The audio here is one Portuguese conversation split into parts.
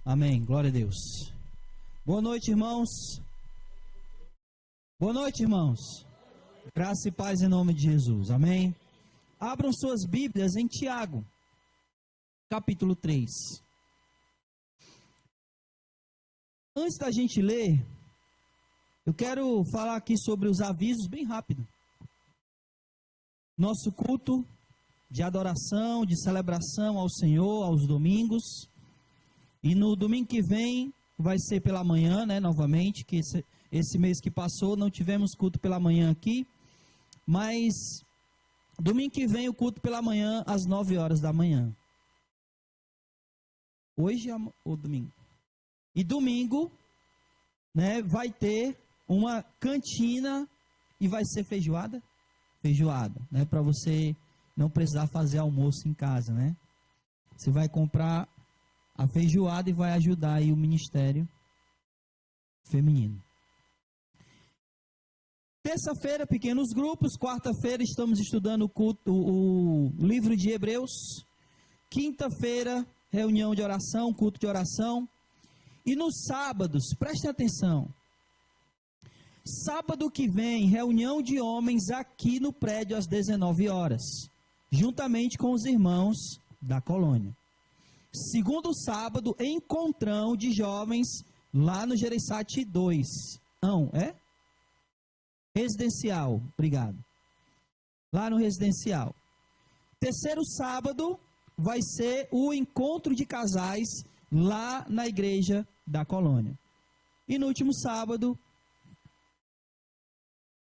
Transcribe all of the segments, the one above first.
Amém. Glória a Deus. Boa noite, irmãos. Boa noite, irmãos. Graça e paz em nome de Jesus. Amém. Abram suas Bíblias em Tiago, capítulo 3. Antes da gente ler, eu quero falar aqui sobre os avisos bem rápido. Nosso culto de adoração, de celebração ao Senhor, aos domingos. E no domingo que vem, vai ser pela manhã, né, novamente, que esse mês que passou não tivemos culto pela manhã aqui. Mas domingo que vem o culto pela manhã, às 9 horas da manhã. Hoje ou domingo? E domingo, né, vai ter uma cantina e vai ser feijoada? Feijoada, né, para você não precisar fazer almoço em casa, né? Você vai comprar a feijoada e vai ajudar aí o ministério feminino. Terça-feira, pequenos grupos. Quarta-feira, estamos estudando o livro de Hebreus. Quinta-feira, reunião de oração, culto de oração. E nos sábados, prestem atenção. Sábado que vem, reunião de homens aqui no prédio às 19 horas. Juntamente com os irmãos da colônia. Segundo sábado, encontrão de jovens lá no Gereissati 2. Não, é? Residencial, obrigado. Lá no residencial. Terceiro sábado vai ser o encontro de casais lá na igreja da colônia. E no último sábado,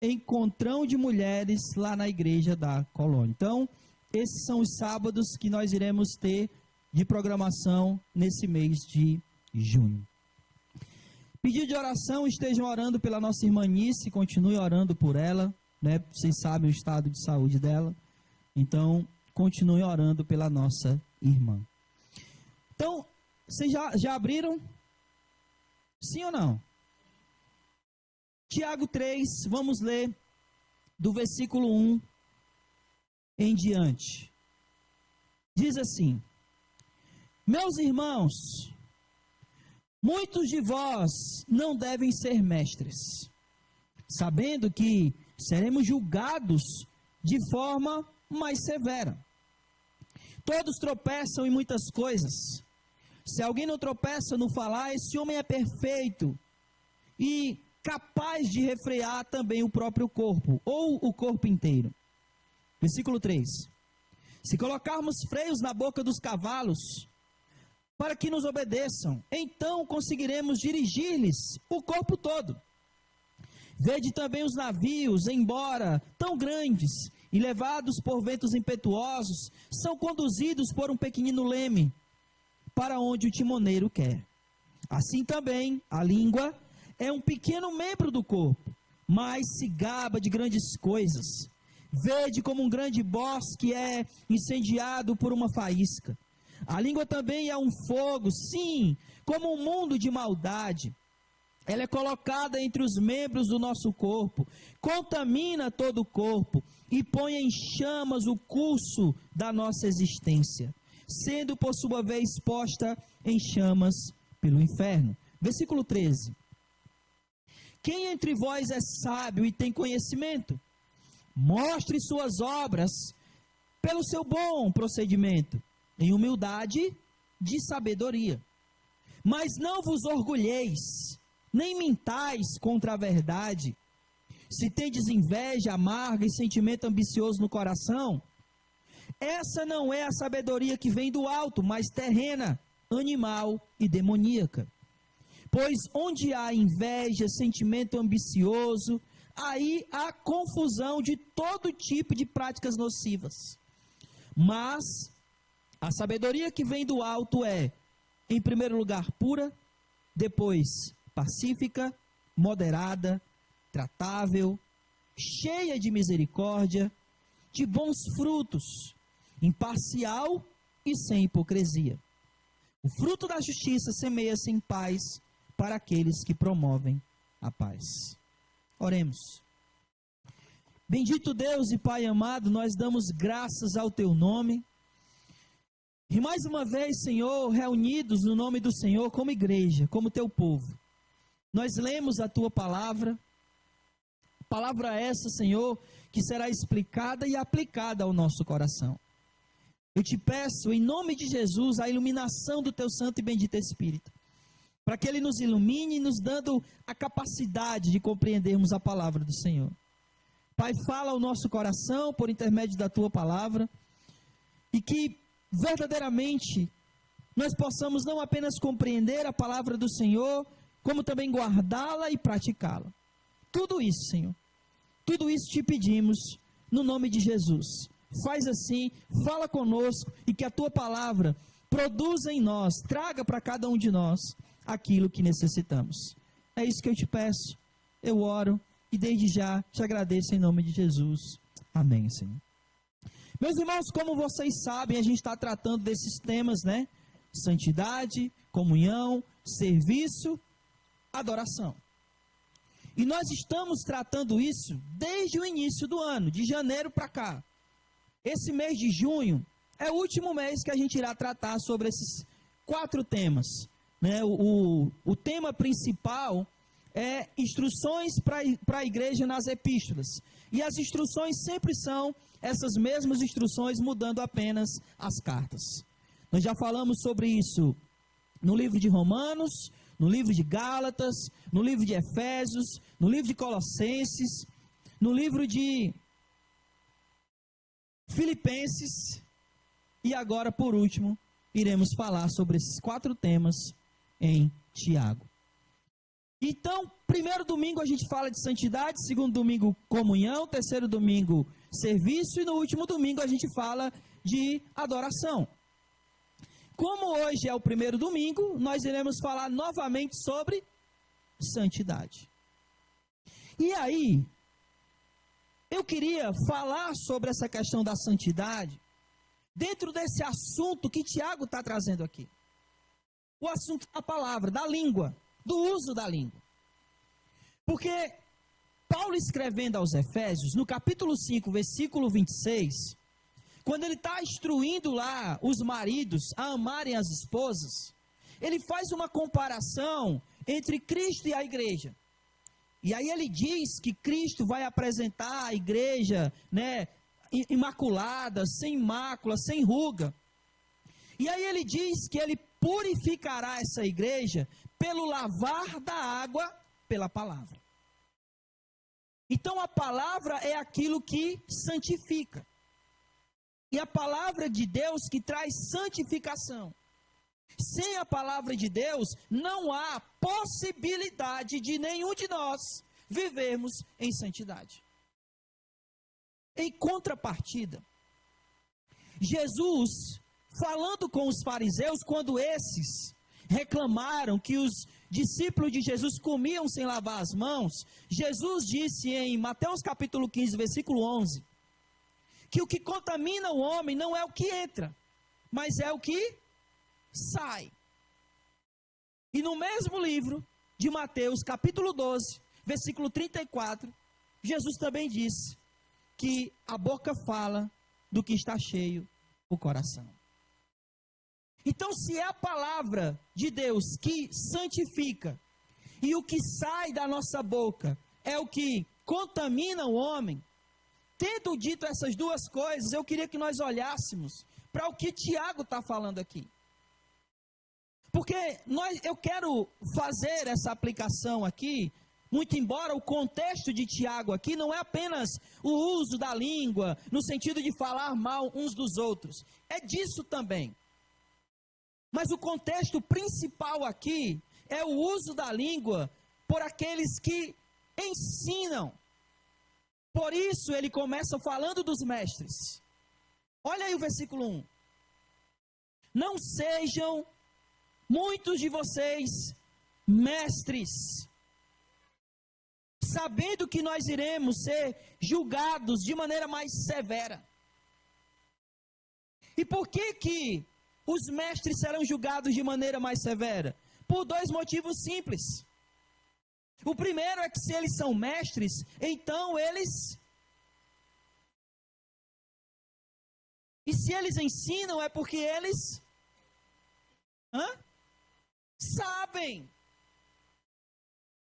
encontrão de mulheres lá na igreja da colônia. Então, esses são os sábados que nós iremos ter de programação nesse mês de junho. Pedido de oração, estejam orando pela nossa irmã Nice, continue orando por ela, né? Vocês sabem o estado de saúde dela, então continue orando pela nossa irmã. Então, vocês já abriram? Sim ou não? Tiago 3, vamos ler do versículo 1 em diante. Diz assim: meus irmãos, muitos de vós não devem ser mestres, sabendo que seremos julgados de forma mais severa. Todos tropeçam em muitas coisas. Se alguém não tropeça no falar, esse homem é perfeito e capaz de refrear também o próprio corpo, ou o corpo inteiro. Versículo 3. Se colocarmos freios na boca dos cavalos, para que nos obedeçam, então conseguiremos dirigir-lhes o corpo todo. Vede também os navios, embora tão grandes e levados por ventos impetuosos, são conduzidos por um pequenino leme, para onde o timoneiro quer. Assim também, a língua é um pequeno membro do corpo, mas se gaba de grandes coisas. Vede como um grande bosque é incendiado por uma faísca. A língua também é um fogo, sim, como um mundo de maldade. Ela é colocada entre os membros do nosso corpo, contamina todo o corpo e põe em chamas o curso da nossa existência, sendo por sua vez posta em chamas pelo inferno. Versículo 13. Quem entre vós é sábio e tem conhecimento? Mostre suas obras pelo seu bom procedimento, em humildade de sabedoria. Mas não vos orgulheis, nem mintais contra a verdade. Se tendes inveja amarga e sentimento ambicioso no coração, essa não é a sabedoria que vem do alto, mas terrena, animal e demoníaca. Pois onde há inveja, sentimento ambicioso, aí há confusão de todo tipo de práticas nocivas. Mas a sabedoria que vem do alto é, em primeiro lugar, pura, depois pacífica, moderada, tratável, cheia de misericórdia, de bons frutos, imparcial e sem hipocrisia. O fruto da justiça semeia-se em paz para aqueles que promovem a paz. Oremos. Bendito Deus e Pai amado, nós damos graças ao Teu nome, E mais uma vez, Senhor, reunidos no nome do Senhor como igreja, como teu povo, nós lemos a tua palavra, palavra essa, Senhor, que será explicada e aplicada ao nosso coração. Eu te peço, em nome de Jesus, a iluminação do teu santo e bendito Espírito, para que ele nos ilumine, nos dando a capacidade de compreendermos a palavra do Senhor. Pai, fala ao nosso coração por intermédio da tua palavra, e que verdadeiramente nós possamos não apenas compreender a palavra do Senhor, como também guardá-la e praticá-la. Tudo isso, Senhor, tudo isso te pedimos no nome de Jesus. Faz assim, fala conosco e que a tua palavra produza em nós, traga para cada um de nós aquilo que necessitamos. É isso que eu te peço, eu oro e desde já te agradeço em nome de Jesus. Amém, Senhor. Meus irmãos, como vocês sabem, a gente está tratando desses temas, né? Santidade, comunhão, serviço, adoração. E nós estamos tratando isso desde o início do ano, de janeiro para cá. Esse mês de junho é o último mês que a gente irá tratar sobre esses 4 temas. Né? O tema principal é instruções para a igreja nas epístolas. E as instruções sempre são essas mesmas instruções, mudando apenas as cartas. Nós já falamos sobre isso no livro de Romanos, no livro de Gálatas, no livro de Efésios, no livro de Colossenses, no livro de Filipenses, e agora, por último, iremos falar sobre esses 4 temas em Tiago. Então, primeiro domingo a gente fala de santidade, segundo domingo comunhão, terceiro domingo serviço, e no último domingo a gente fala de adoração. Como hoje é o primeiro domingo, nós iremos falar novamente sobre santidade. E aí, eu queria falar sobre essa questão da santidade, dentro desse assunto que Tiago está trazendo aqui. O assunto da palavra, da língua, do uso da língua. Porque Paulo escrevendo aos Efésios, no capítulo 5, versículo 26, quando ele está instruindo lá os maridos a amarem as esposas, ele faz uma comparação entre Cristo e a igreja. E aí ele diz que Cristo vai apresentar a igreja, né, imaculada, sem mácula, sem ruga. E aí ele diz que ele purificará essa igreja pelo lavar da água pela palavra. Então a palavra é aquilo que santifica. E a palavra de Deus que traz santificação. Sem a palavra de Deus, não há possibilidade de nenhum de nós vivermos em santidade. Em contrapartida, Jesus, falando com os fariseus, quando esses reclamaram que os discípulos de Jesus comiam sem lavar as mãos, Jesus disse em Mateus capítulo 15, versículo 11, que o que contamina o homem não é o que entra, mas é o que sai. E no mesmo livro de Mateus capítulo 12, versículo 34, Jesus também disse que a boca fala do que está cheio o coração. Então, se é a palavra de Deus que santifica, e o que sai da nossa boca é o que contamina o homem, tendo dito essas duas coisas, eu queria que nós olhássemos para o que Tiago está falando aqui. Porque eu quero fazer essa aplicação aqui, muito embora o contexto de Tiago aqui não é apenas o uso da língua, no sentido de falar mal uns dos outros, é disso também. Mas o contexto principal aqui é o uso da língua por aqueles que ensinam. Por isso ele começa falando dos mestres. Olha aí o versículo 1. Não sejam muitos de vocês mestres, sabendo que nós iremos ser julgados de maneira mais severa. E por que os mestres serão julgados de maneira mais severa? Por 2 motivos simples. O primeiro é que se eles são mestres, então eles... E se eles ensinam é porque eles sabem.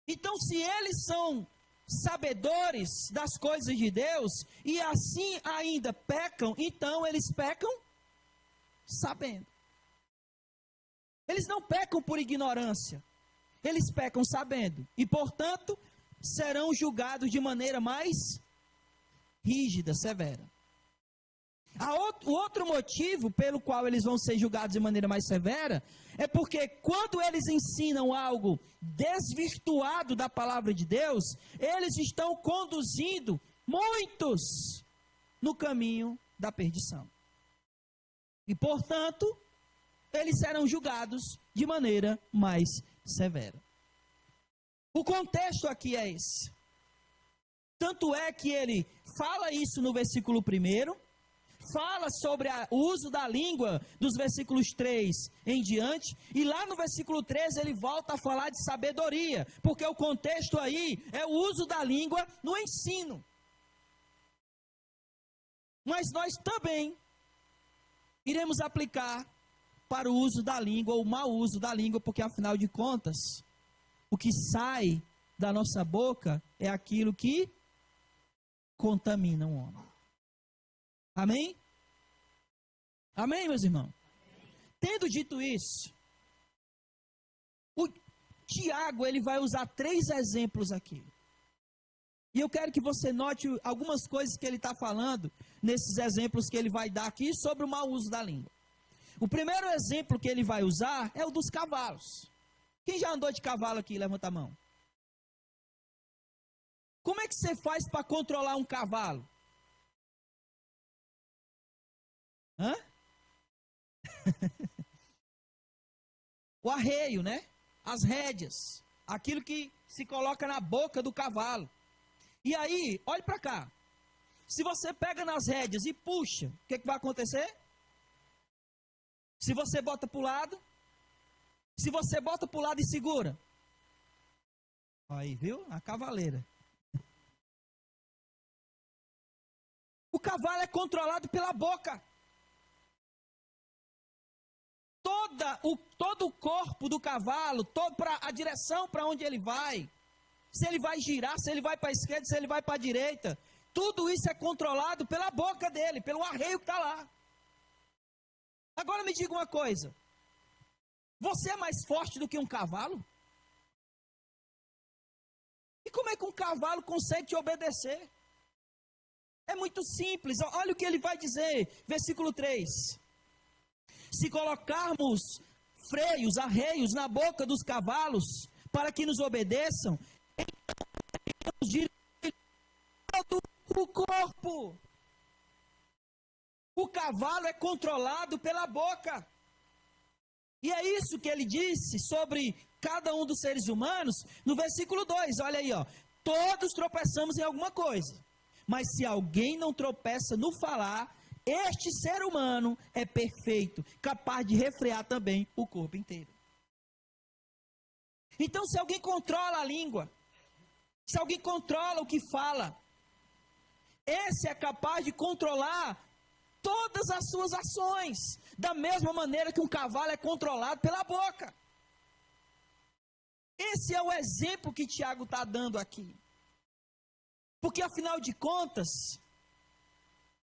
Então, se eles são sabedores das coisas de Deus, e assim ainda pecam, então eles pecam sabendo. Eles não pecam por ignorância, eles pecam sabendo, e portanto, serão julgados de maneira mais rígida, severa. O outro motivo pelo qual eles vão ser julgados de maneira mais severa é porque quando eles ensinam algo desvirtuado da palavra de Deus, eles estão conduzindo muitos no caminho da perdição. E, portanto, eles serão julgados de maneira mais severa. O contexto aqui é esse. Tanto é que ele fala isso no versículo 1, fala sobre o uso da língua dos versículos 3 em diante, e lá no versículo 13 ele volta a falar de sabedoria, porque o contexto aí é o uso da língua no ensino. Mas nós também iremos aplicar para o uso da língua, ou o mau uso da língua, porque afinal de contas, o que sai da nossa boca é aquilo que contamina o homem. Amém? Amém, meus irmãos? Tendo dito isso, o Tiago, ele vai usar 3 exemplos aqui. E eu quero que você note algumas coisas que ele está falando, nesses exemplos que ele vai dar aqui, sobre o mau uso da língua. O primeiro exemplo que ele vai usar é o dos cavalos. Quem já andou de cavalo aqui? Levanta a mão. Como é que você faz para controlar um cavalo? Hã? O arreio, né? As rédeas. Aquilo que se coloca na boca do cavalo. E aí, olhe para cá. Se você pega nas rédeas e puxa, o que vai acontecer? Se você bota para o lado, se você bota para o lado e segura. Aí, viu? A cavaleira. O cavalo é controlado pela boca. Todo o corpo do cavalo, a direção para onde ele vai, se ele vai girar, se ele vai para a esquerda, se ele vai para a direita, tudo isso é controlado pela boca dele, pelo arreio que está lá. Agora me diga uma coisa, você é mais forte do que um cavalo? E como é que um cavalo consegue te obedecer? É muito simples, olha o que ele vai dizer, versículo 3. Se colocarmos freios, arreios na boca dos cavalos, para que nos obedeçam, então todo o corpo. O cavalo é controlado pela boca. E é isso que ele disse sobre cada um dos seres humanos, no versículo 2, olha aí, ó. Todos tropeçamos em alguma coisa, mas se alguém não tropeça no falar, este ser humano é perfeito, capaz de refrear também o corpo inteiro. Então, se alguém controla a língua, se alguém controla o que fala, esse é capaz de controlar todas as suas ações, da mesma maneira que um cavalo é controlado pela boca. Esse é o exemplo que Tiago está dando aqui. Porque, afinal de contas,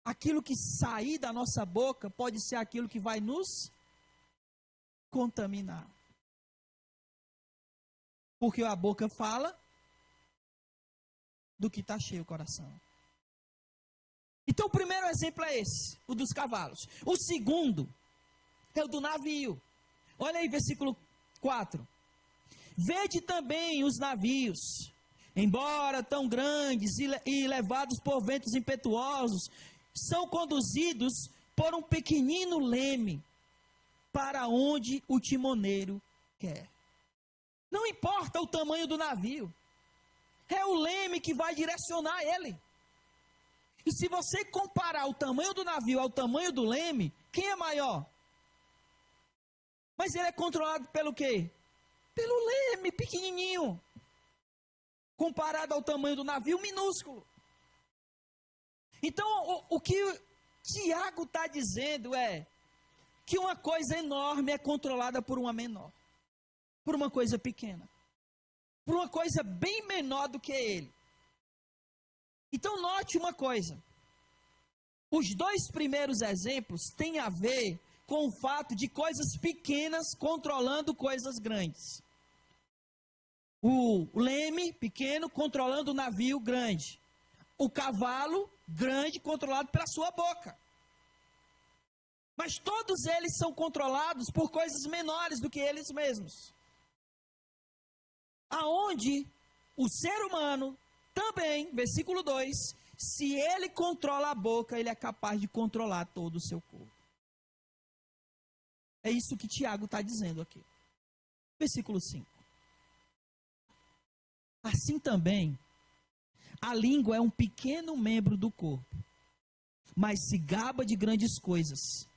aquilo que sair da nossa boca pode ser aquilo que vai nos contaminar. Porque a boca fala do que está cheio o coração. Então o primeiro exemplo é esse, o dos cavalos. O segundo é o do navio. Olha aí, versículo 4. Vede também os navios, embora tão grandes e levados por ventos impetuosos, são conduzidos por um pequenino leme, para onde o timoneiro quer. Não importa o tamanho do navio, é o leme que vai direcionar ele. E se você comparar o tamanho do navio ao tamanho do leme, quem é maior? Mas ele é controlado pelo quê? Pelo leme pequenininho, comparado ao tamanho do navio minúsculo. Então, o que Tiago está dizendo é que uma coisa enorme é controlada por uma menor. por uma coisa pequena, por uma coisa bem menor do que ele. Então note uma coisa, os dois primeiros exemplos têm a ver com o fato de coisas pequenas controlando coisas grandes. O leme pequeno controlando o navio grande. O cavalo grande controlado pela sua boca. Mas todos eles são controlados por coisas menores do que eles mesmos. Aonde o ser humano também, versículo 2, se ele controla a boca, ele é capaz de controlar todo o seu corpo. É isso que Tiago está dizendo aqui. Versículo 5. Assim também, a língua é um pequeno membro do corpo, mas se gaba de grandes coisas.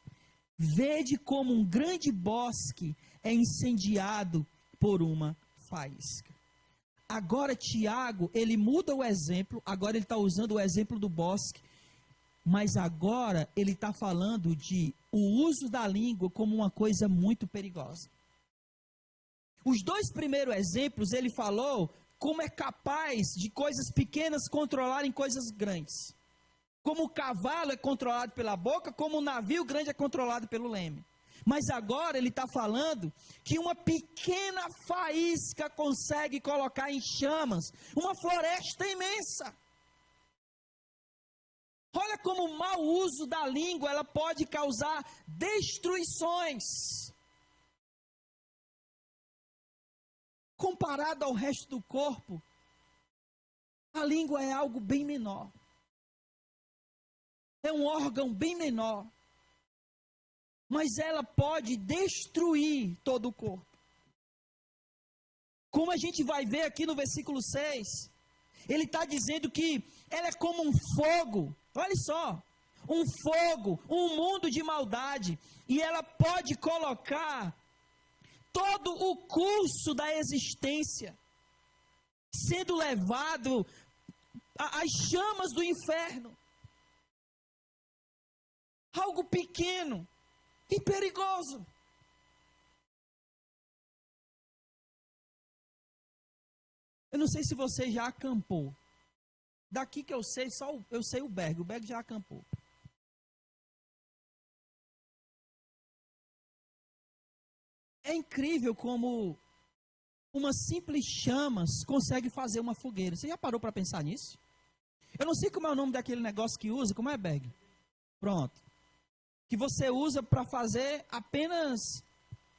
Vede como um grande bosque é incendiado por uma faísca. Agora Tiago, ele muda o exemplo, agora ele está usando o exemplo do bosque, mas agora ele está falando de o uso da língua como uma coisa muito perigosa. Os dois primeiros exemplos, ele falou como é capaz de coisas pequenas controlarem coisas grandes. Como o cavalo é controlado pela boca, como o navio grande é controlado pelo leme. Mas agora ele está falando que uma pequena faísca consegue colocar em chamas uma floresta imensa. Olha como o mau uso da língua, ela pode causar destruições. Comparado ao resto do corpo, a língua é algo bem menor. É um órgão bem menor. Mas ela pode destruir todo o corpo. Como a gente vai ver aqui no versículo 6, ele está dizendo que ela é como um fogo. Olha só, um fogo, um mundo de maldade. E ela pode colocar todo o curso da existência sendo levado às chamas do inferno. Algo pequeno e perigoso. Eu não sei se você já acampou. Daqui que eu sei, eu sei o Berg já acampou. É incrível como uma simples chamas consegue fazer uma fogueira. Você já parou para pensar nisso? Eu não sei como é o nome daquele negócio que usa, como é, Berg? Pronto. Que você usa para fazer apenas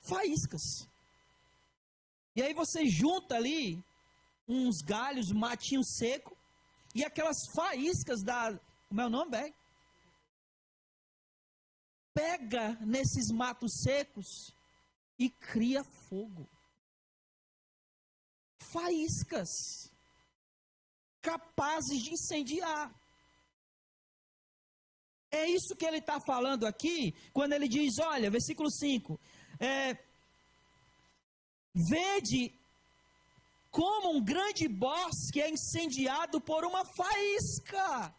faíscas. E aí você junta ali uns galhos, um matinho seco, e aquelas faíscas da... Como é o nome, Berg? Pega nesses matos secos e cria fogo. Faíscas capazes de incendiar. É isso que ele está falando aqui, quando ele diz, olha, versículo 5, vede como um grande bosque é incendiado por uma faísca.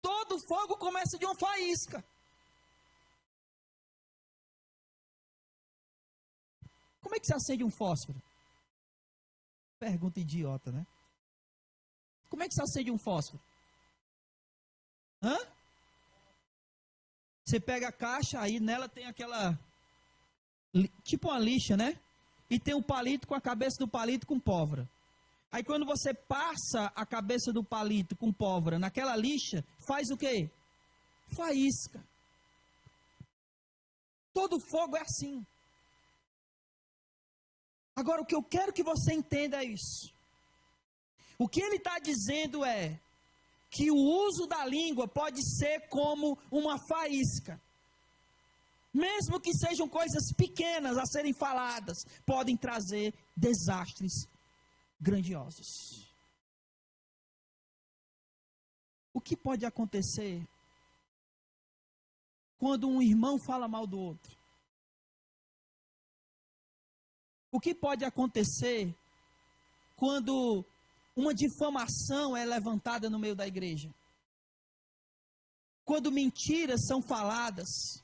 Todo fogo começa de uma faísca. Como é que se acende um fósforo? Pergunta idiota, né? Como é que se acende um fósforo? Hã? Você pega a caixa, aí nela tem aquela, tipo uma lixa, né? E tem um palito com a cabeça do palito com pólvora. Aí quando você passa a cabeça do palito com pólvora naquela lixa, faz o quê? Faísca. Todo fogo é assim. Agora o que eu quero que você entenda é isso. O que ele está dizendo é que o uso da língua pode ser como uma faísca. Mesmo que sejam coisas pequenas a serem faladas, podem trazer desastres grandiosos. O que pode acontecer quando um irmão fala mal do outro? O que pode acontecer quando uma difamação é levantada no meio da igreja? Quando mentiras são faladas?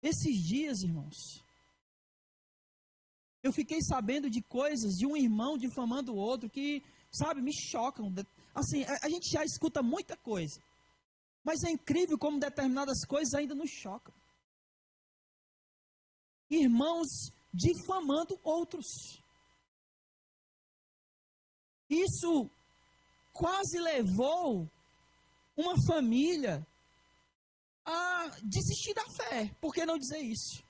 Esses dias, irmãos, eu fiquei sabendo de coisas de um irmão difamando o outro que, sabe, me chocam. Assim, a gente já escuta muita coisa, mas é incrível como determinadas coisas ainda nos chocam. Irmãos difamando outros. Isso quase levou uma família a desistir da fé. Por que não dizer isso?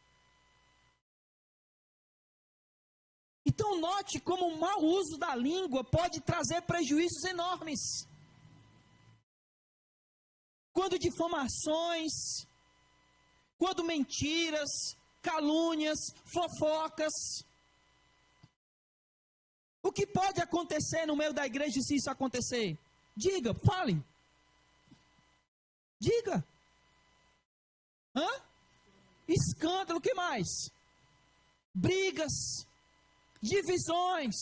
Então note como o mau uso da língua pode trazer prejuízos enormes. Quando difamações, quando mentiras, calúnias, fofocas. O que pode acontecer no meio da igreja se isso acontecer? Diga, fale. Diga. Escândalo, o que mais? Brigas, divisões,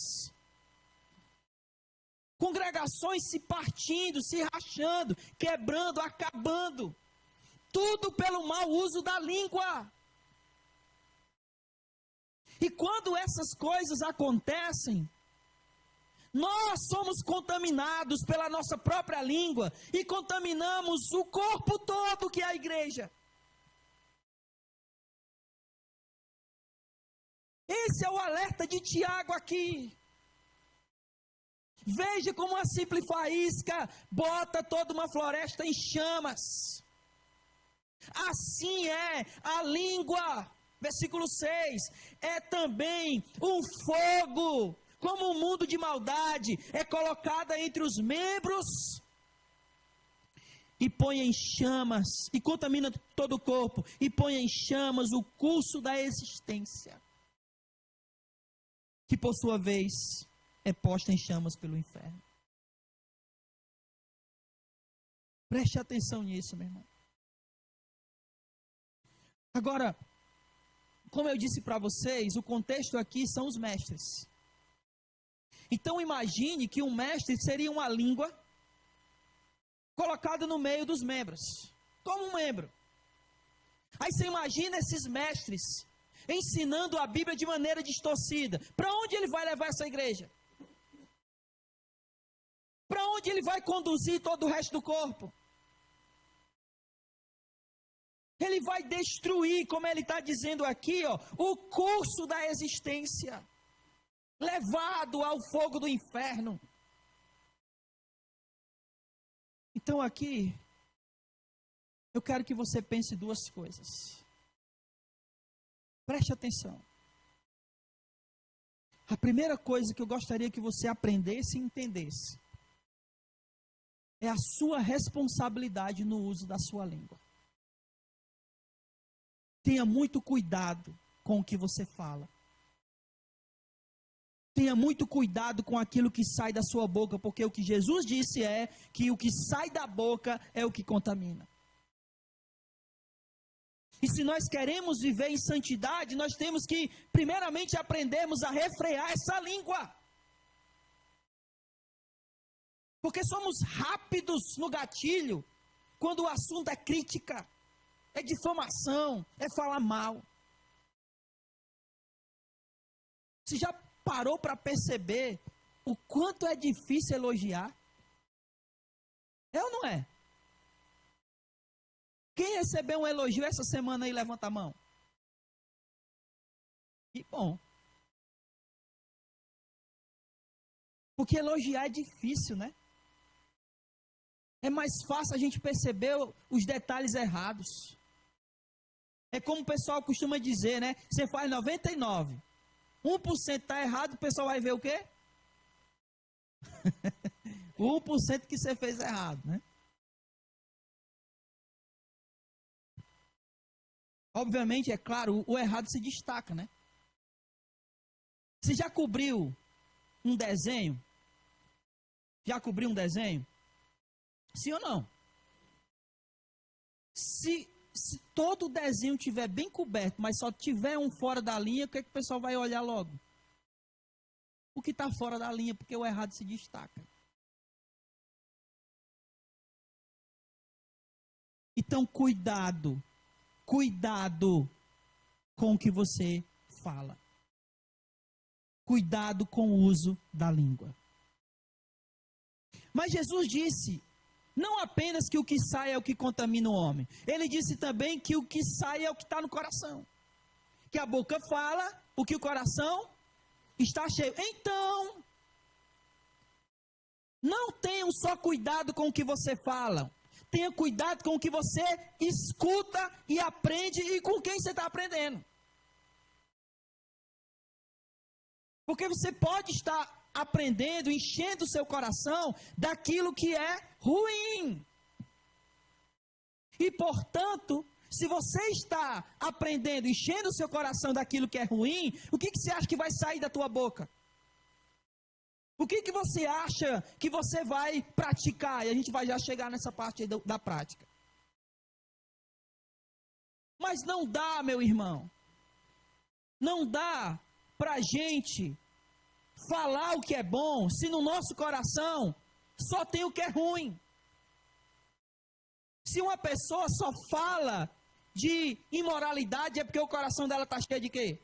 congregações se partindo, se rachando, quebrando, acabando. Tudo pelo mau uso da língua. E quando essas coisas acontecem, nós somos contaminados pela nossa própria língua e contaminamos o corpo todo que é a igreja. Esse é o alerta de Tiago aqui. Veja como uma simples faísca bota toda uma floresta em chamas. Assim é a língua. Versículo 6. É também um fogo, como um mundo de maldade é colocada entre os membros e põe em chamas, e contamina todo o corpo, e põe em chamas o curso da existência, que por sua vez é posta em chamas pelo inferno. Preste atenção nisso, meu irmão. Agora, como eu disse para vocês, o contexto aqui são os mestres. Então imagine que um mestre seria uma língua colocada no meio dos membros, como um membro. Aí você imagina esses mestres ensinando a Bíblia de maneira distorcida. Para onde ele vai levar essa igreja? Para onde ele vai conduzir todo o resto do corpo? Ele vai destruir, como ele está dizendo aqui, o curso da existência, levado ao fogo do inferno. Então aqui, eu quero que você pense duas coisas. Preste atenção. A primeira coisa que eu gostaria que você aprendesse e entendesse é a sua responsabilidade no uso da sua língua. Tenha muito cuidado com o que você fala. Tenha muito cuidado com aquilo que sai da sua boca, porque o que Jesus disse é que o que sai da boca é o que contamina. E se nós queremos viver em santidade, nós temos que, primeiramente, aprendermos a refrear essa língua. Porque somos rápidos no gatilho, quando o assunto é crítica, é difamação, é falar mal. Você já parou para perceber o quanto é difícil elogiar? É ou não é? Quem recebeu um elogio essa semana aí, levanta a mão. Que bom. Porque elogiar é difícil, né? É mais fácil a gente perceber os detalhes errados. É como o pessoal costuma dizer, né? Você faz 99. 1% está errado, o pessoal vai ver o quê? O 1% que você fez errado, né? Obviamente, é claro, o errado se destaca, né? Você já cobriu um desenho? Já cobriu um desenho? Sim ou não? Se todo o desenho estiver bem coberto, mas só tiver um fora da linha, o que é que o pessoal vai olhar logo? O que está fora da linha, porque o errado se destaca. Então, cuidado com o que você fala. Cuidado com o uso da língua. Mas Jesus disse, não apenas que o que sai é o que contamina o homem. Ele disse também que o que sai é o que está no coração. Que a boca fala, o que o coração está cheio. Então, não tenham só cuidado com o que você fala. Tenha cuidado com o que você escuta e aprende e com quem você está aprendendo. Porque você pode estar aprendendo, enchendo o seu coração daquilo que é ruim. E, portanto, se você está aprendendo, enchendo o seu coração daquilo que é ruim, o que você acha que vai sair da tua boca? O que você acha que você vai praticar? E a gente vai já chegar nessa parte aí da prática. Mas não dá, meu irmão. Não dá para a gente falar o que é bom, se no nosso coração só tem o que é ruim. Se uma pessoa só fala de imoralidade, é porque o coração dela está cheio de quê?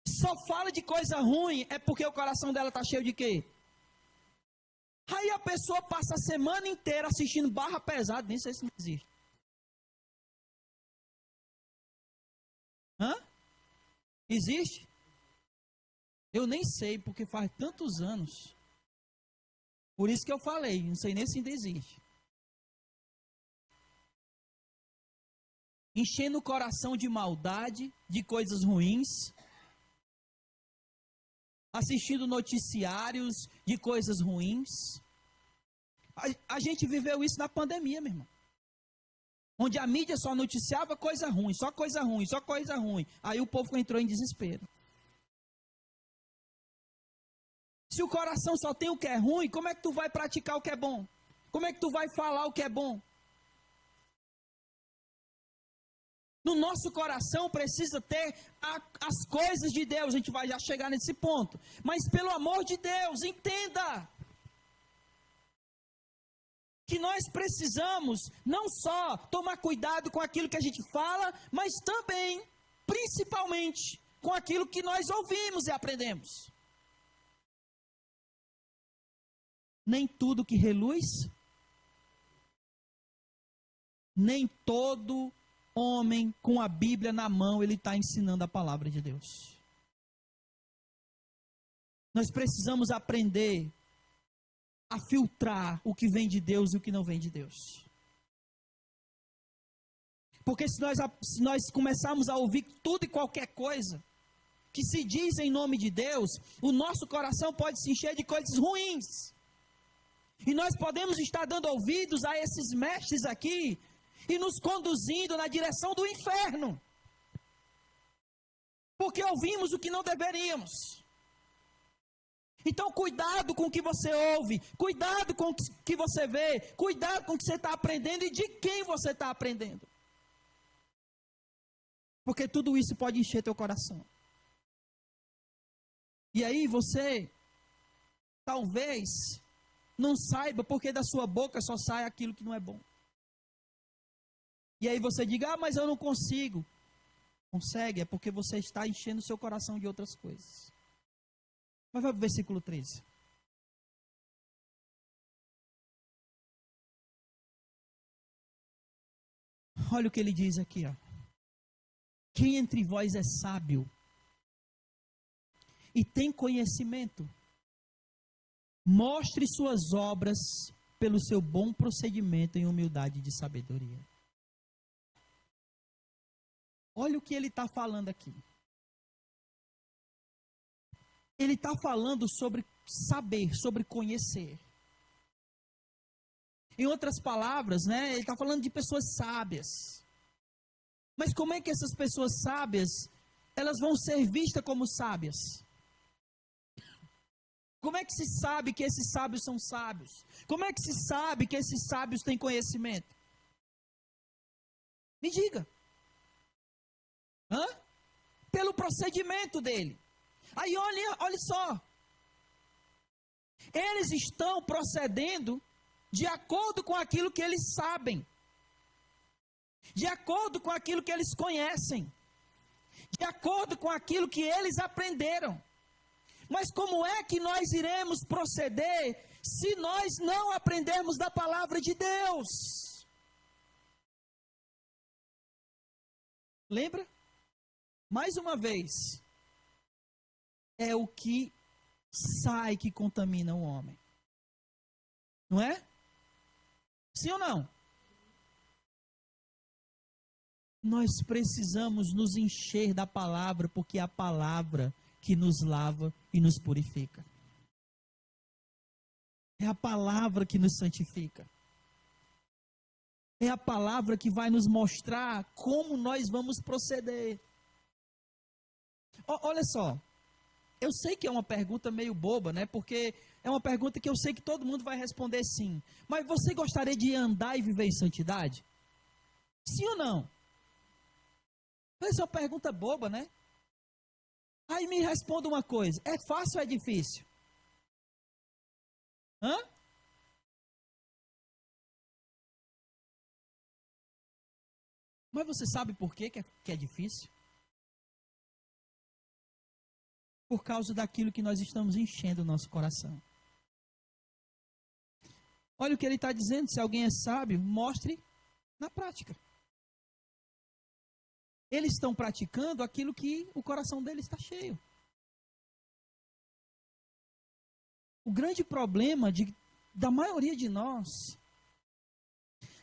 Só fala de coisa ruim, é porque o coração dela está cheio de quê? Aí a pessoa passa a semana inteira assistindo barra pesada, nem sei se não existe. Hã? Existe? Eu nem sei, porque faz tantos anos. Por isso que eu falei, não sei nem se ainda existe. Enchendo o coração de maldade, de coisas ruins. Assistindo noticiários de coisas ruins. A gente viveu isso na pandemia, meu irmão. Onde a mídia só noticiava coisa ruim, só coisa ruim, só coisa ruim. Aí o povo entrou em desespero. Se o coração só tem o que é ruim, como é que tu vai praticar o que é bom? Como é que tu vai falar o que é bom? No nosso coração precisa ter as coisas de Deus. A gente vai já chegar nesse ponto. Mas pelo amor de Deus, entenda que nós precisamos não só tomar cuidado com aquilo que a gente fala, mas também, principalmente, com aquilo que nós ouvimos e aprendemos. Nem tudo que reluz, nem todo homem com a Bíblia na mão, ele está ensinando a palavra de Deus. Nós precisamos aprender a filtrar o que vem de Deus e o que não vem de Deus. Porque se nós começarmos a ouvir tudo e qualquer coisa que se diz em nome de Deus, o nosso coração pode se encher de coisas ruins. E nós podemos estar dando ouvidos a esses mestres aqui e nos conduzindo na direção do inferno. Porque ouvimos o que não deveríamos. Então cuidado com o que você ouve, cuidado com o que você vê, cuidado com o que você está aprendendo e de quem você está aprendendo. Porque tudo isso pode encher teu coração. E aí você, talvez, não saiba porque da sua boca só sai aquilo que não é bom. E aí você diga, mas eu não consigo. Consegue, é porque você está enchendo o seu coração de outras coisas. Mas vai para o versículo 13. Olha o que ele diz aqui, ó. Quem entre vós é sábio e tem conhecimento, mostre suas obras pelo seu bom procedimento em humildade de sabedoria. Olha o que ele está falando aqui. Ele está falando sobre saber, sobre conhecer. Em outras palavras, né, ele está falando de pessoas sábias. Mas como é que essas pessoas sábias, elas vão ser vistas como sábias? Como é que se sabe que esses sábios são sábios? Como é que se sabe que esses sábios têm conhecimento? Me diga. Pelo procedimento dele. Aí olha só. Eles estão procedendo de acordo com aquilo que eles sabem. De acordo com aquilo que eles conhecem. de acordo com aquilo que eles aprenderam. Mas como é que nós iremos proceder se nós não aprendermos da palavra de Deus? Lembra? Mais uma vez, é o que sai que contamina o homem. Não é? Sim ou não? Nós precisamos nos encher da palavra, porque é a palavra que nos lava e nos purifica. É a palavra que nos santifica. É a palavra que vai nos mostrar como nós vamos proceder. Olha só, eu sei que é uma pergunta meio boba, né? Porque é uma pergunta que eu sei que todo mundo vai responder sim. Mas você gostaria de andar e viver em santidade? Sim ou não? Essa é uma pergunta boba, né? Aí me responda uma coisa, é fácil ou é difícil? Hã? Mas você sabe por que é difícil? Por causa daquilo que nós estamos enchendo o nosso coração. Olha o que ele está dizendo, se alguém é sábio, mostre na prática. Eles estão praticando aquilo que o coração deles está cheio. O grande problema da maioria de nós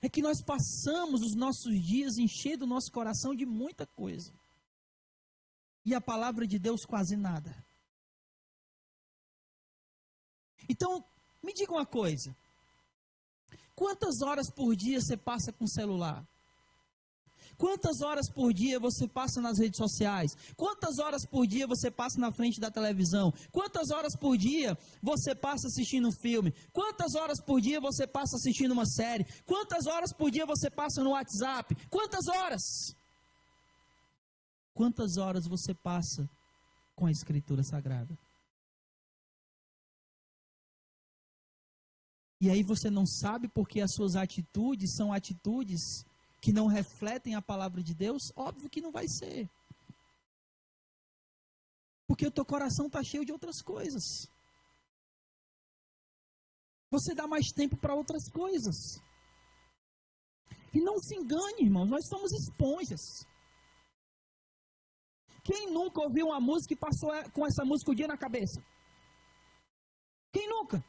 é que nós passamos os nossos dias enchendo o nosso coração de muita coisa. E a palavra de Deus quase nada. Então, me diga uma coisa. Quantas horas por dia você passa com o celular? Quantas horas por dia você passa nas redes sociais? Quantas horas por dia você passa na frente da televisão? Quantas horas por dia você passa assistindo um filme? Quantas horas por dia você passa assistindo uma série? Quantas horas por dia você passa no WhatsApp? Quantas horas? Quantas horas você passa com a Escritura Sagrada? E aí você não sabe porque as suas atitudes são atitudes que não refletem a palavra de Deus? Óbvio que não vai ser. Porque o teu coração está cheio de outras coisas. Você dá mais tempo para outras coisas. E não se engane, irmãos, nós somos esponjas. Quem nunca ouviu uma música e passou com essa música o dia na cabeça? Quem nunca?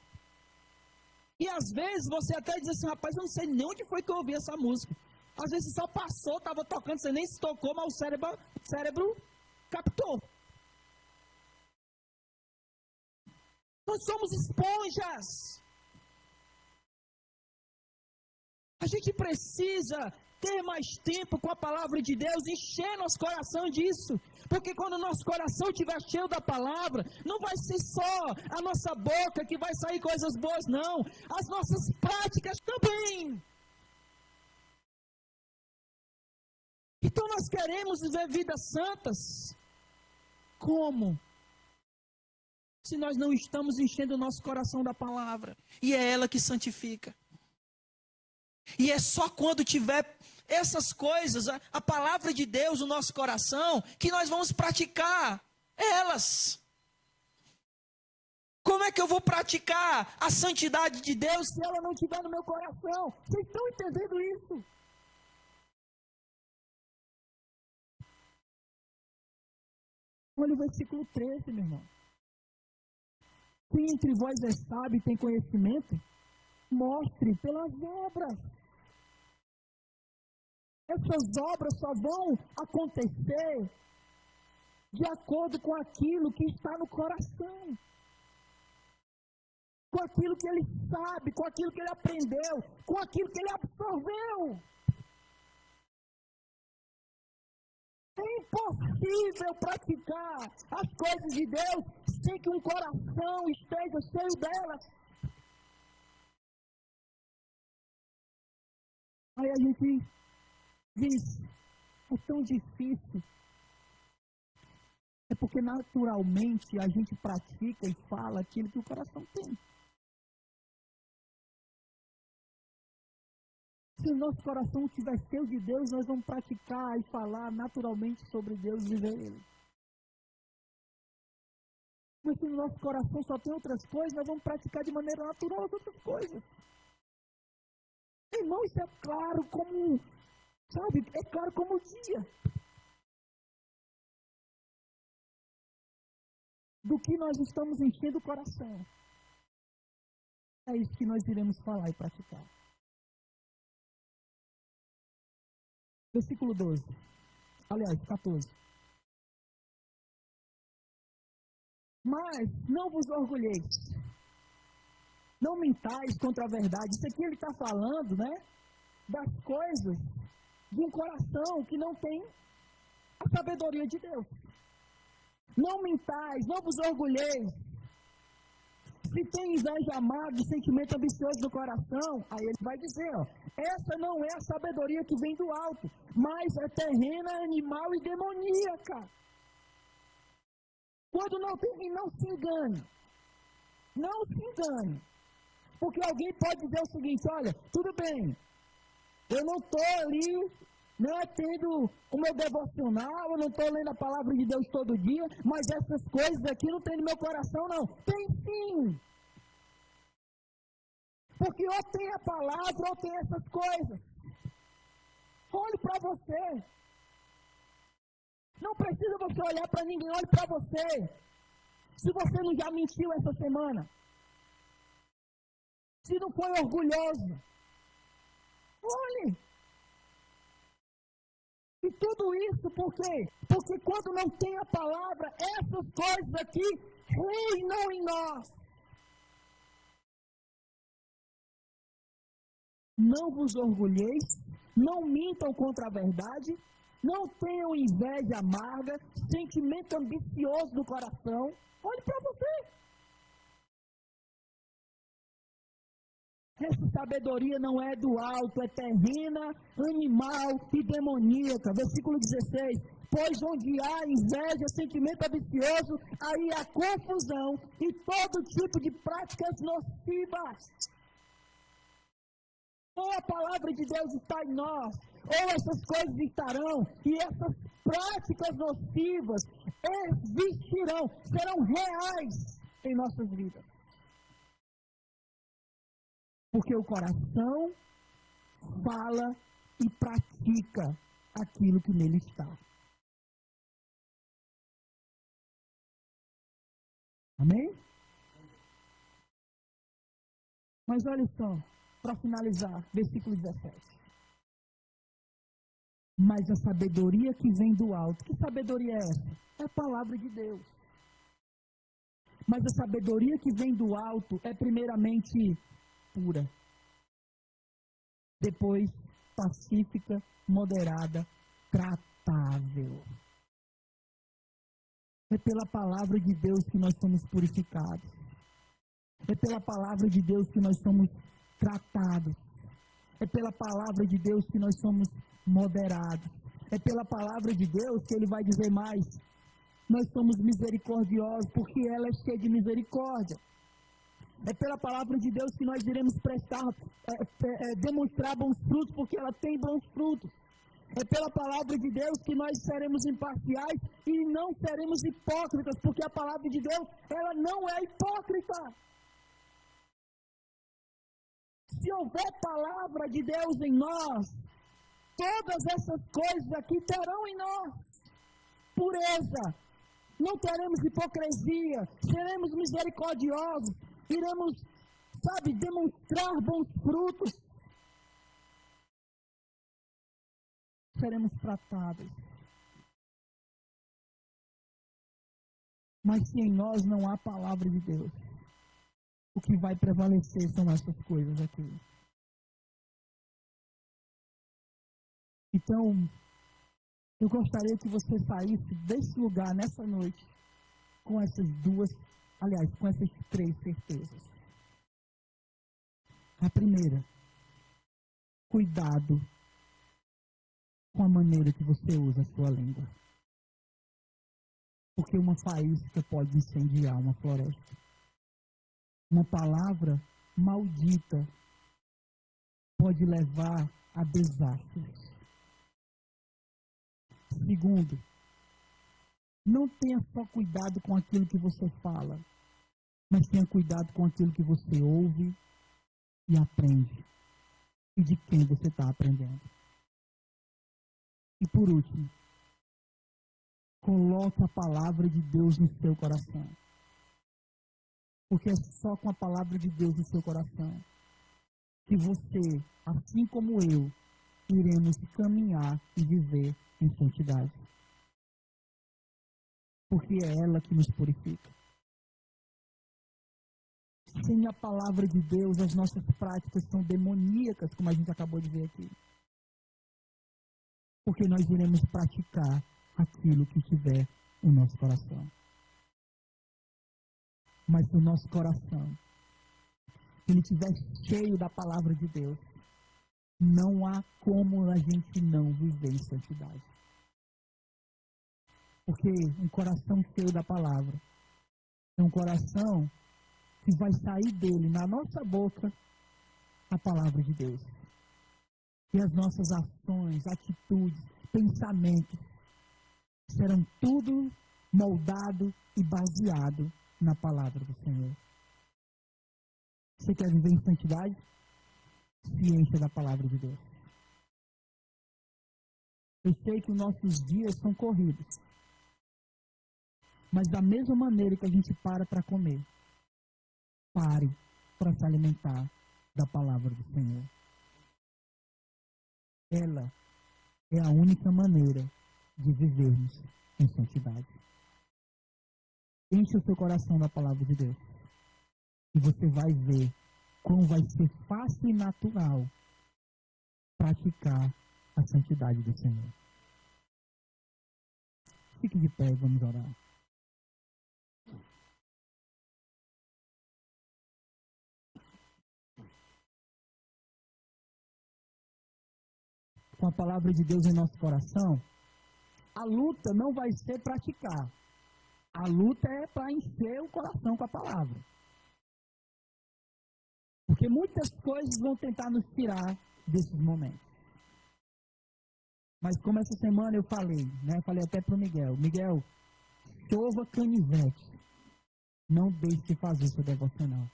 E às vezes você até diz assim, rapaz, eu não sei nem onde foi que eu ouvi essa música. Às vezes só passou, estava tocando, você nem se tocou, mas o cérebro captou. Nós somos esponjas. A gente precisa ter mais tempo com a palavra de Deus, encher nosso coração disso. Porque quando o nosso coração estiver cheio da palavra, não vai ser só a nossa boca que vai sair coisas boas, não. As nossas práticas também. Então nós queremos viver vidas santas. Como? Se nós não estamos enchendo o nosso coração da palavra. E é ela que santifica. E é só quando tiver essas coisas, a palavra de Deus no nosso coração, que nós vamos praticar elas. Como é que eu vou praticar a santidade de Deus se ela não estiver no meu coração? Vocês estão entendendo isso? Olha o versículo 13, meu irmão. Quem entre vós é sábio e tem conhecimento, mostre pelas obras. Essas obras só vão acontecer de acordo com aquilo que está no coração. Com aquilo que ele sabe, com aquilo que ele aprendeu, com aquilo que ele absorveu. É impossível praticar as coisas de Deus sem que um coração esteja cheio delas. Aí a gente diz, é tão difícil. É porque naturalmente a gente pratica e fala aquilo que o coração tem. Se o nosso coração estiver cheio de Deus, nós vamos praticar e falar naturalmente sobre Deus e viver Ele. Mas se o nosso coração só tem outras coisas, nós vamos praticar de maneira natural as outras coisas. Irmão, isso é claro como, sabe, é claro como o dia. Do que nós estamos enchendo o coração. É isso que nós iremos falar e praticar. Versículo 12. Aliás, 14. Mas não vos orgulheis. Não mentais contra a verdade. Isso aqui ele está falando, né? Das coisas de um coração que não tem a sabedoria de Deus. Não mentais, não vos orgulheis. Se tem inveja amarga, sentimento ambicioso no coração, aí ele vai dizer, ó, essa não é a sabedoria que vem do alto, mas é terrena, animal e demoníaca. Quando não tem, e não se engane. Não se engane. Porque alguém pode dizer o seguinte, olha, tudo bem, eu não estou ali, né, tendo o meu devocional, eu não estou lendo a palavra de Deus todo dia, mas essas coisas aqui não tem no meu coração, não. Tem sim. Porque ou tem a palavra ou tem essas coisas. Olhe para você. Não precisa você olhar para ninguém, olhe para você. Se você não já mentiu essa semana. Se não foi orgulhoso. Olhe. E tudo isso por quê? Porque quando não tem a palavra, essas coisas aqui reinam em nós. Não vos orgulheis, não mintam contra a verdade, não tenham inveja amarga, sentimento ambicioso do coração. Olhe para você. Essa sabedoria não é do alto, é terrena, animal e demoníaca. Versículo 16. Pois onde há inveja, sentimento ambicioso, aí há confusão e todo tipo de práticas nocivas. Ou a palavra de Deus está em nós, ou essas coisas estarão, e essas práticas nocivas existirão, serão reais em nossas vidas. Porque o coração fala e pratica aquilo que nele está. Amém? Mas olha só, para finalizar, versículo 17. Mas a sabedoria que vem do alto, que sabedoria é essa? É a palavra de Deus. Mas a sabedoria que vem do alto é primeiramente pura. Depois, pacífica, moderada, tratável. É pela palavra de Deus que nós somos purificados. É pela palavra de Deus que nós somos tratados. É pela palavra de Deus que nós somos moderados. É pela palavra de Deus que ele vai dizer mais. Nós somos misericordiosos porque ela é cheia de misericórdia. É pela palavra de Deus que nós iremos demonstrar bons frutos porque ela tem bons frutos. É pela palavra de Deus que nós seremos imparciais e não seremos hipócritas, porque a palavra de Deus, ela não é hipócrita. Se houver palavra de Deus em nós, todas essas coisas aqui terão em nós pureza, não teremos hipocrisia, seremos misericordiosos, iremos, demonstrar bons frutos, seremos tratados. Mas se em nós não há palavra de Deus, o que vai prevalecer são essas coisas aqui. Então, eu gostaria que você saísse desse lugar, nessa noite, com essas com essas 3 certezas. A primeira, cuidado com a maneira que você usa a sua língua. Porque uma faísca pode incendiar uma floresta. Uma palavra maldita pode levar a desastres. Segundo, não tenha só cuidado com aquilo que você fala, mas tenha cuidado com aquilo que você ouve e aprende. E de quem você está aprendendo. E por último, coloque a palavra de Deus no seu coração. Porque é só com a palavra de Deus no seu coração que você, assim como eu, iremos caminhar e viver em santidade. Porque é ela que nos purifica. Sem a palavra de Deus, as nossas práticas são demoníacas, como a gente acabou de ver aqui. Porque nós iremos praticar aquilo que tiver no nosso coração. Mas se o nosso coração, ele estiver cheio da palavra de Deus, não há como a gente não viver em santidade. Porque um coração cheio da palavra é um coração que vai sair dele, na nossa boca, a palavra de Deus. E as nossas ações, atitudes, pensamentos serão tudo moldado e baseado na palavra do Senhor. Você quer viver em santidade? Se encha da palavra de Deus. Eu sei que os nossos dias são corridos. Mas da mesma maneira que a gente para comer, pare para se alimentar da palavra do Senhor. Ela é a única maneira de vivermos em santidade. Enche o seu coração da palavra de Deus. E você vai ver como vai ser fácil e natural praticar a santidade do Senhor. Fique de pé e vamos orar. Com a palavra de Deus em nosso coração, a luta não vai ser praticar. A luta é para encher o coração com a palavra. Porque muitas coisas vão tentar nos tirar desses momentos. Mas como essa semana eu falei, falei até para o Miguel, chova canivete, não deixe de fazer seu devocional.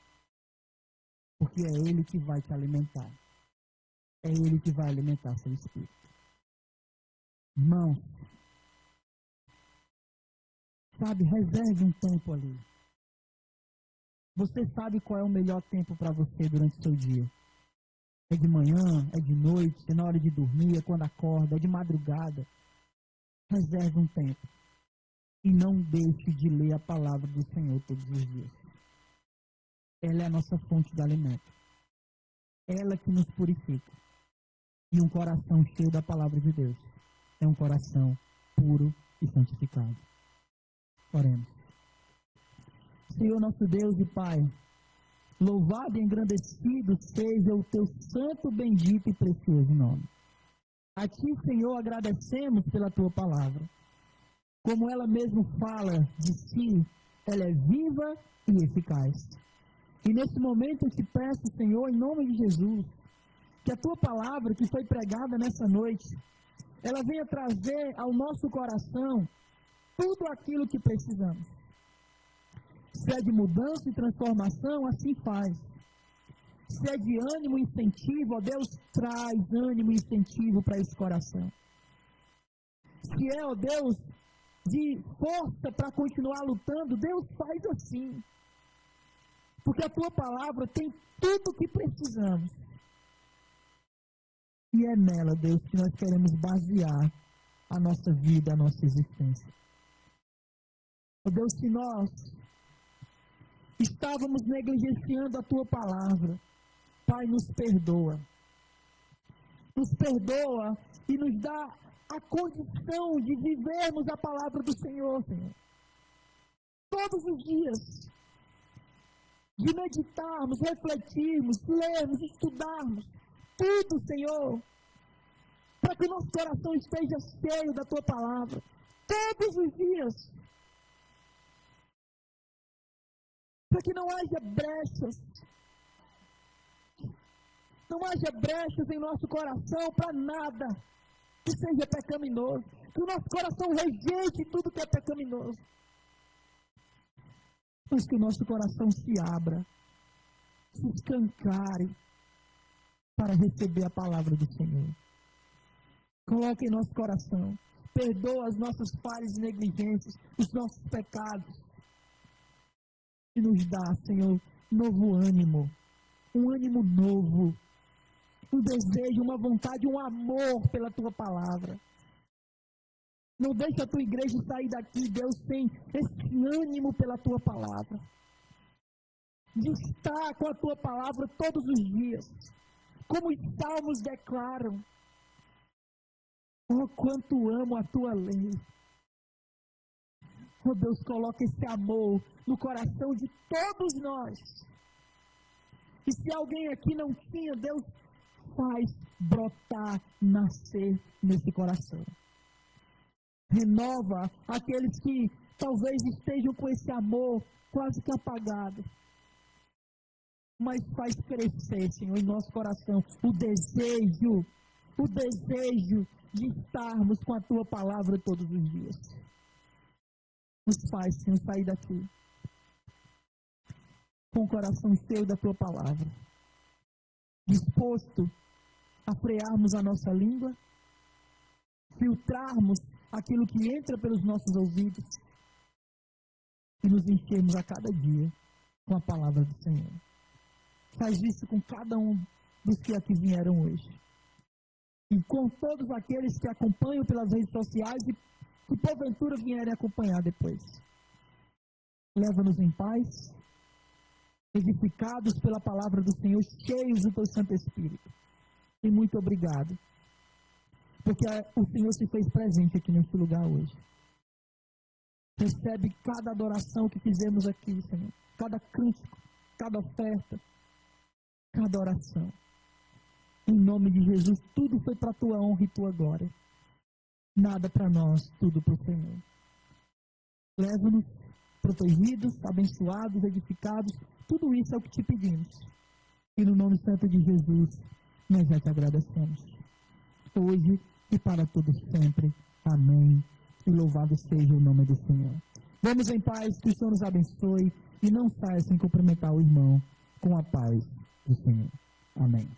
Porque é Ele que vai te alimentar. É Ele que vai alimentar seu espírito. Irmãos, reserve um tempo ali. Você sabe qual é o melhor tempo para você durante o seu dia. É de manhã, é de noite, é na hora de dormir, é quando acorda, é de madrugada. Reserve um tempo. E não deixe de ler a palavra do Senhor todos os dias. Ela é a nossa fonte de alimento. Ela que nos purifica. E um coração cheio da palavra de Deus é um coração puro e santificado. Oremos. Senhor nosso Deus e Pai, louvado e engrandecido seja o teu santo, bendito e precioso nome. A ti, Senhor, agradecemos pela tua palavra. Como ela mesmo fala de si, ela é viva e eficaz. E nesse momento eu te peço, Senhor, em nome de Jesus, que a tua palavra que foi pregada nessa noite, ela venha trazer ao nosso coração tudo aquilo que precisamos. Se é de mudança e transformação, assim faz. Se é de ânimo e incentivo, ó Deus, traz ânimo e incentivo para esse coração. Se é, ó Deus, de força para continuar lutando, Deus faz assim. Porque a tua palavra tem tudo o que precisamos. E é nela, Deus, que nós queremos basear a nossa vida, a nossa existência. Ó Deus, se nós estávamos negligenciando a tua palavra, Pai, nos perdoa. Nos perdoa e nos dá a condição de vivermos a palavra do Senhor, Senhor. Todos os dias. De meditarmos, refletirmos, lermos, estudarmos. Tudo, Senhor. Para que o nosso coração esteja cheio da tua palavra. Todos os dias. Para que não haja brechas. não haja brechas em nosso coração para nada que seja pecaminoso. Que o nosso coração rejeite tudo que é pecaminoso. Mas que o nosso coração se abra, se escancare para receber a palavra do Senhor. Coloque em nosso coração. Perdoa as nossas falhas e negligências, os nossos pecados. E nos dá, Senhor, novo ânimo. Um ânimo novo. Um desejo, uma vontade, um amor pela Tua palavra. Não deixe a Tua igreja sair daqui, Deus, sem esse ânimo pela Tua palavra. De estar com a Tua palavra todos os dias. Como os salmos declaram. Oh, quanto amo a Tua lei. Oh, Deus, coloca esse amor no coração de todos nós. E se alguém aqui não tinha, Deus, faz brotar, nascer nesse coração. Renova aqueles que talvez estejam com esse amor quase que apagado. Mas faz crescer, Senhor, em nosso coração o desejo de estarmos com a Tua palavra todos os dias. Nos faz, Senhor, sair daqui com o coração cheio da Tua palavra, disposto a frearmos a nossa língua, filtrarmos aquilo que entra pelos nossos ouvidos e nos enchermos a cada dia com a palavra do Senhor. Faz isso com cada um dos que aqui vieram hoje. E com todos aqueles que acompanham pelas redes sociais e que porventura vierem acompanhar depois. Leva-nos em paz, edificados pela palavra do Senhor, cheios do Teu Santo Espírito. E muito obrigado, porque o Senhor se fez presente aqui neste lugar hoje. Recebe cada adoração que fizemos aqui, Senhor. Cada cântico, cada oferta, cada oração. Em nome de Jesus, tudo foi para a Tua honra e Tua glória. Nada para nós, tudo para o Senhor. Leva-nos protegidos, abençoados, edificados. Tudo isso é o que te pedimos. E no nome santo de Jesus, nós já te agradecemos. Hoje e para todos sempre. Amém. E louvado seja o nome do Senhor. Vamos em paz, que o Senhor nos abençoe. E não saia sem cumprimentar o irmão com a paz do Senhor. Amém.